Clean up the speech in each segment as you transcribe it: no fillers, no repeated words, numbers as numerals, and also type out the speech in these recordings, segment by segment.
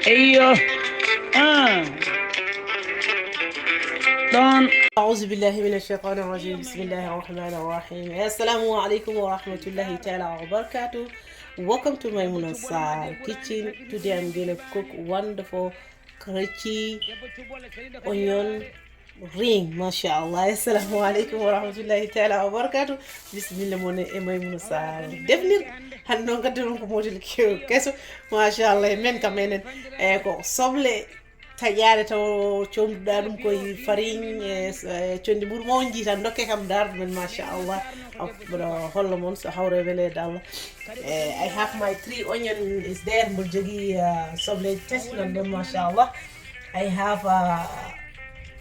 ايوه دون أعوذ بالله من الشيطان الرجيم. بسم الله الرحمن الرحيم. Assalamu alaikum wa rahmatullahi ta'ala wa barakatuh. Welcome to Maimuna Sarr kitchen. Today I'm gonna cook wonderful crunchy onion ring. MashaAllah. Assalamu alaikum wa rahmatullahi ta'ala wa barakatuh. Bismillah mone e Maimuna Sarr. Definir hanno gadon ko model keso. MashaAllah men kamenen e ko soble taƴare taw comduɗa ɗum koye farine condi ɓuuri mo on jiita dokke kam darde men machallah mboɗo holla moon so hawre welede Allah. I have my 3 onion is there. Mboɗo jogui sobleji tati nan ɗon machallah. I have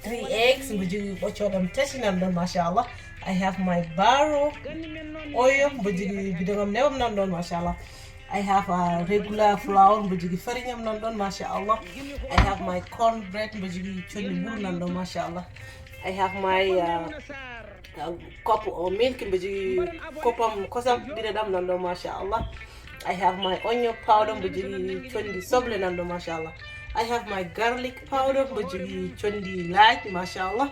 3 eggs. Mboɗo jogui ɓoccodam tati nan ɗon machallah. I have my baro oil. Mboɗo jogui bidongam newam nan ɗon machallah. I have a regular flour, mbujigi farine nan don mashallah. I have my cornbread, mbujigi choni buru nan don mashallah. I have my cup of milk, mbujigi kopam kosam biredam nan don mashallah. I have my onion powder, mbujigi choni soble nan don mashallah. I have my garlic powder, mbujigi choni light mashallah.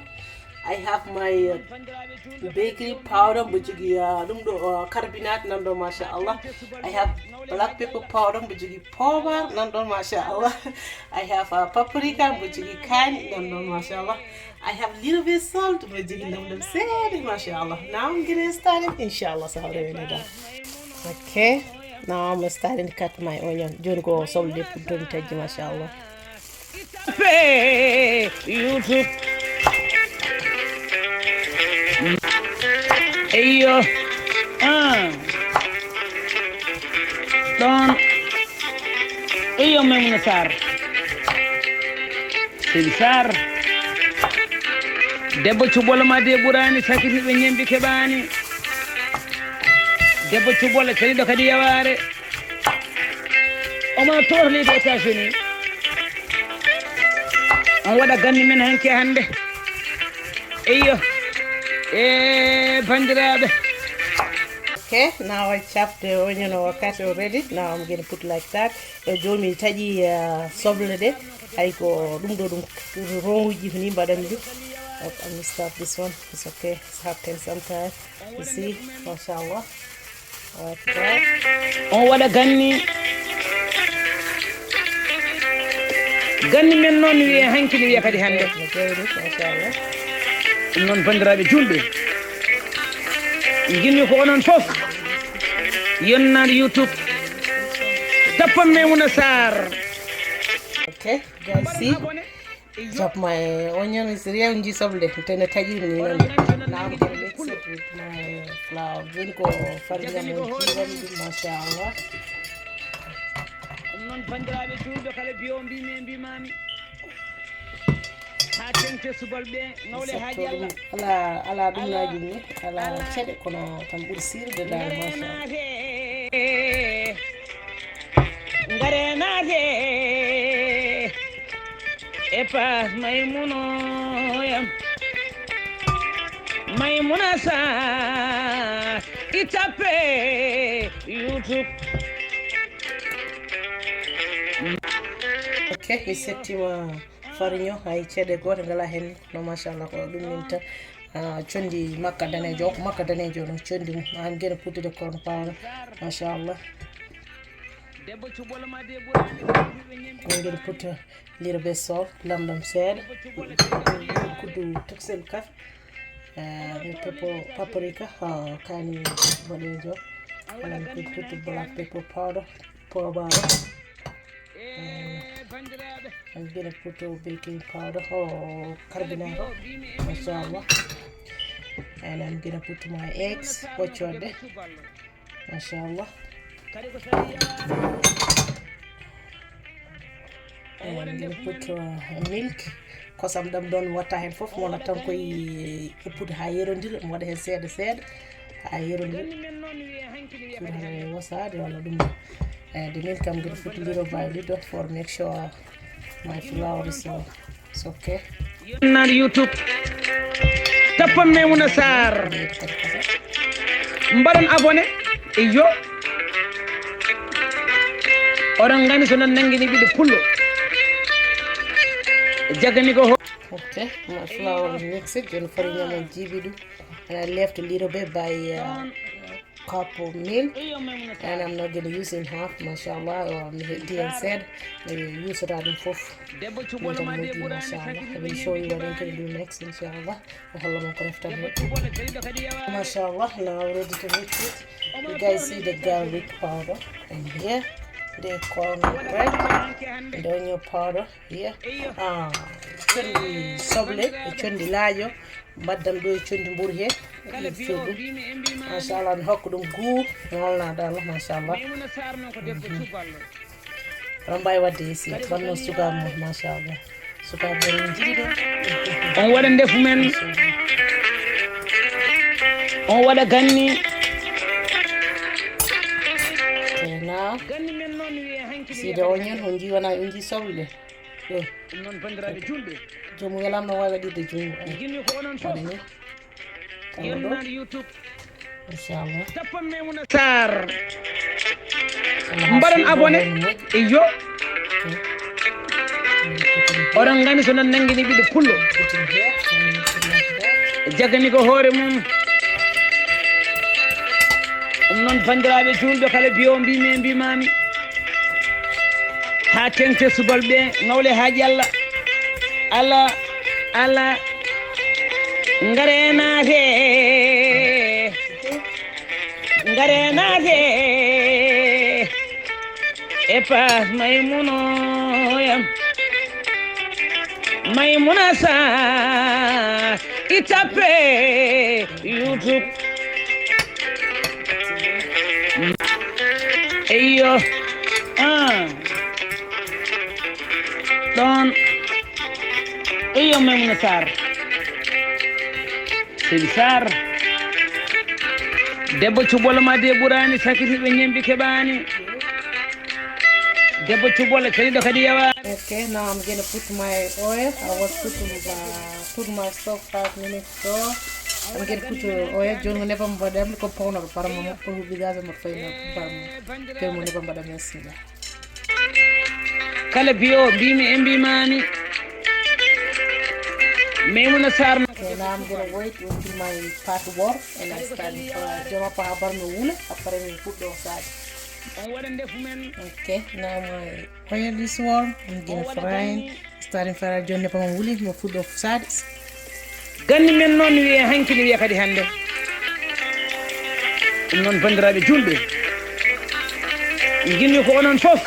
I have my bakery powder, mbujigi carbonate nan don mashallah. I have black pepper powder, mbujigi power nan don mashallah. I have paprika, mbujigi kani nan don mashallah. I have little bit salt, mbujigi nam seri mashallah. Now I'm getting started, inshallah. So okay, now I'm starting to cut my onion. Don't go some lip, don't touch mashallah. YouTube ايوه دون ايوه ميمونة سار سار debbo cuɓolo ma de ɓurani sakitiɓe ñembi keɓani debbo cuɓolo ceniɗo kadi yaware oma tohlide États-Unis on waɗa ganni men hanke hande eyo bandiraɓe. Okay, now I chopped the onion or cut already. Now I'm going to put like that. Jomi taji soble de. I go dum wrong with you but I'm going to start this one. It's okay. It's happening sometimes. You see, mashallah. Okay. On wada ganni men non wi hankini wi kadi hande. Mashallah. Non bandiraɓe julɓe jinmi ko onon fof yonnaade YouTube tappan Maimouna Sarr. Okay, guys, see, chop my onion is real soble. Tena taji ni nan. Now I'm gonna mix it with my flour. Jinko farina mo mashallah. Non bandiraɓe julɓe kala biyo mbimami ala ɗum naji ni ala ceɗe kono tan ɓuuri sirde dal machallah. ngarenade e pas Maimouna Maimouna Sarr itape YouTube. Okay, mi settima farine hay ceɗe goto ngala hen no machallah ko ɗum min tan condi makka danejo no condi mum. I'm gonna put the corn powder machallah. I'm gonna put a little bit salt, lamdam seed, kudu tuxel kaf, paprika, kani bonejo. And I'm going to put the black pepper powder, powder. I'm gonna put a baking powder or carbonate, mashallah. And I'm gonna put my eggs, watch out there, mashallah. And I'm gonna put milk, cause I'm done water and for more time you put higher on it, what he said, higher on it. What's that? The milk I'm going to put little by little for make sure my flour is okay. On YouTube, tappan Maimouna Sarr, mbaɗon abonné e yo oɗon gandi so non nangini ɓiɗo pullo jagani ko Okay, my flour is mixed. Then for the jibidu, and I left a little bit by cup of milk, and I'm not gonna use in half, mashallah. Or Dian said, maybe use it out in fourth. Mashallah. I will show you what I'm gonna do next, inshallah. Mashallah, now ready to mix it. You guys see the garlic powder, and here the cornbread, and the onion powder here. Chundi soble, chundi lajo, baddam do chundi mbur he. Mashallah, hokku dum gu, ngolna dal mashallah. Rambay wadde isi, banno suga mo mashallah. Suga beren jidi do. On wada ndefu men. On wada ganni. Now, see the onion, unji wana unji soble. Non bandiraɓe julɓe jomu welam no wawa ɗiɗo jungo jinmi ko onon fof yennaɗo youtube inchallah tappan Maimouna Sarr mbaɗon abonné e yo oɗon gandi so non nanguini ɓiɗo pullo jagani ko hoore mum noon bandiraɓe julɓe kala biyo mbimi e mbimami ha tengte subal ɓe ngawle haaji Allah Allah ngare naate e pas Maimouna Sarr itape YouTube eyo ɗon eyo Maimouna Sarr Seydi Sarr debbo cuɓolo ma de ɓurani sakitiɓe ñembi keɓani debbo cuɓolo caliɗo kadi yawani. Okay, now I'm gonna put my oil. I was put my stock 5 minutes so I'm gonna put oil. John will never buy them because pound of paramount who be guys and fine pam never buy them singa kala biyo mbimi e mbimani Maimouna Sarr. Okay, now I'm gonna wait until my pot warm and I start jama pa habar no wule après we put the side. Okay, now my oil is warm. I'm gonna fry. Starting fry jonne pa wuli mo food of sides. Ganni men non wi hankini wi kadi hande. Non bandiraɓe julɓe. Jinmi ko onon fof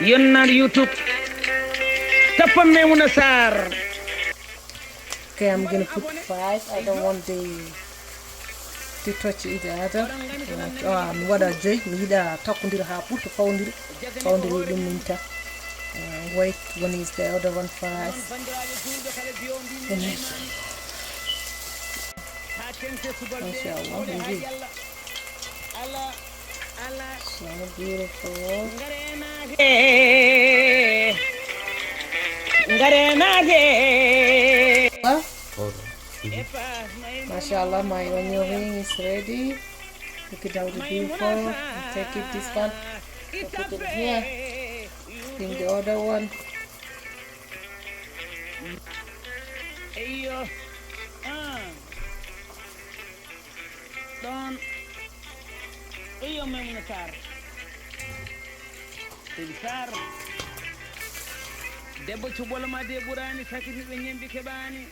yennaɗo YouTube tappan Maimouna Sarr. Okay, I'm gonna put 5. I don't want to touch each other. What I do, me da takundira ha put foundry dum minta. Wait, one is the other one 5. Inshallah, so beautiful. Mashallah, my onion ring is ready. Look at how beautiful. Take it this one. Put it here. Bring the other one. Eyo Maimouna Sarr Seydi Sarr debbo cuɓolo ma de ɓurani sakitiɓe ñembi keɓani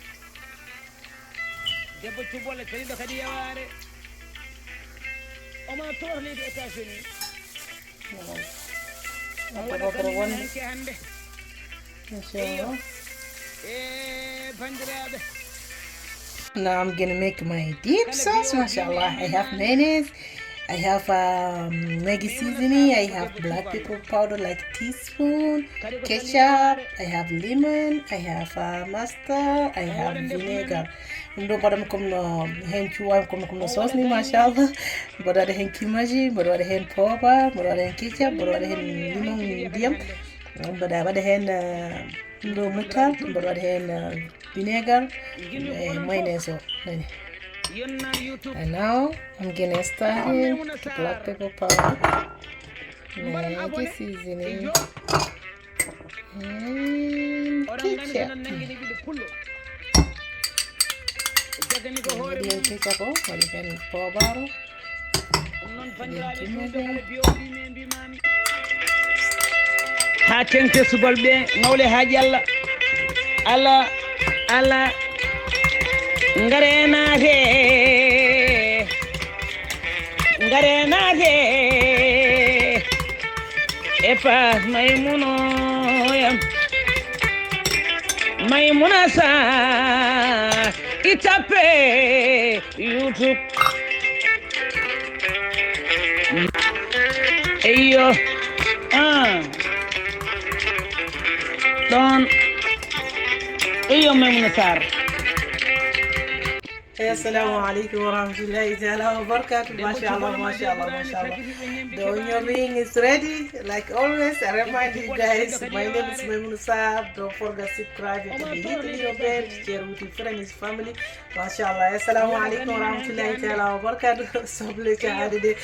debbo cuɓolo caliɗo kadi yaware oma toor leydi États-Unis hanke hande eyo bandiraɓe. Now I'm gonna make my dip sauce. Mashallah, I have mayonnaise, I have Maggi seasoning, I have black pepper powder like teaspoon, ketchup, I have lemon, I have mustard, I have vinegar. Ndo badam komno hen chuwa komno sauce ni mashallah. Bodo ada hen kimaji, bodo ada hen poba, bodo ada hen ketchup, bodo ada hen limon diam. Bodo ada hen ndo mutar, bodo ada hen vinegar, mayonnaise. And now I'm gonna start with black pepper powder, Maggi seasoning, and Ndiyen kecca ko woni hen poobaro ha tengte subal ɓe ngawle haaji allah allah allah ngarenate e pas maymunoyam maymuna sa itape YouTube eyo ɗon eyo Maimouna Sarr. Assalamu alaikum warahmatullahi ta'ala wabarakatuh. Mashallah, mashallah, mashallah. The onion ring is ready. Like always, I remind you guys, my name is Maimouna Sarr. Don't forget to subscribe and hit the little bell, share with your friends and family. Mashallah. Assalamu alaikum warahmatullahi ta'ala wabarakatuh. So blessed to have the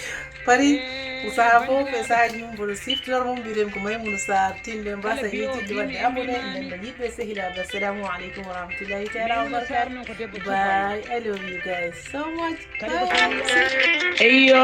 Paris. Usahafo message mum bolo siftor mum birem ko Maimouna Sarr tinde mbasa yiti wadde abonné nden yibe sehila. Assalamu alaikum warahmatullahi ta'ala wabarakatuh. Bye. I love you guys so much. Bye. Eyo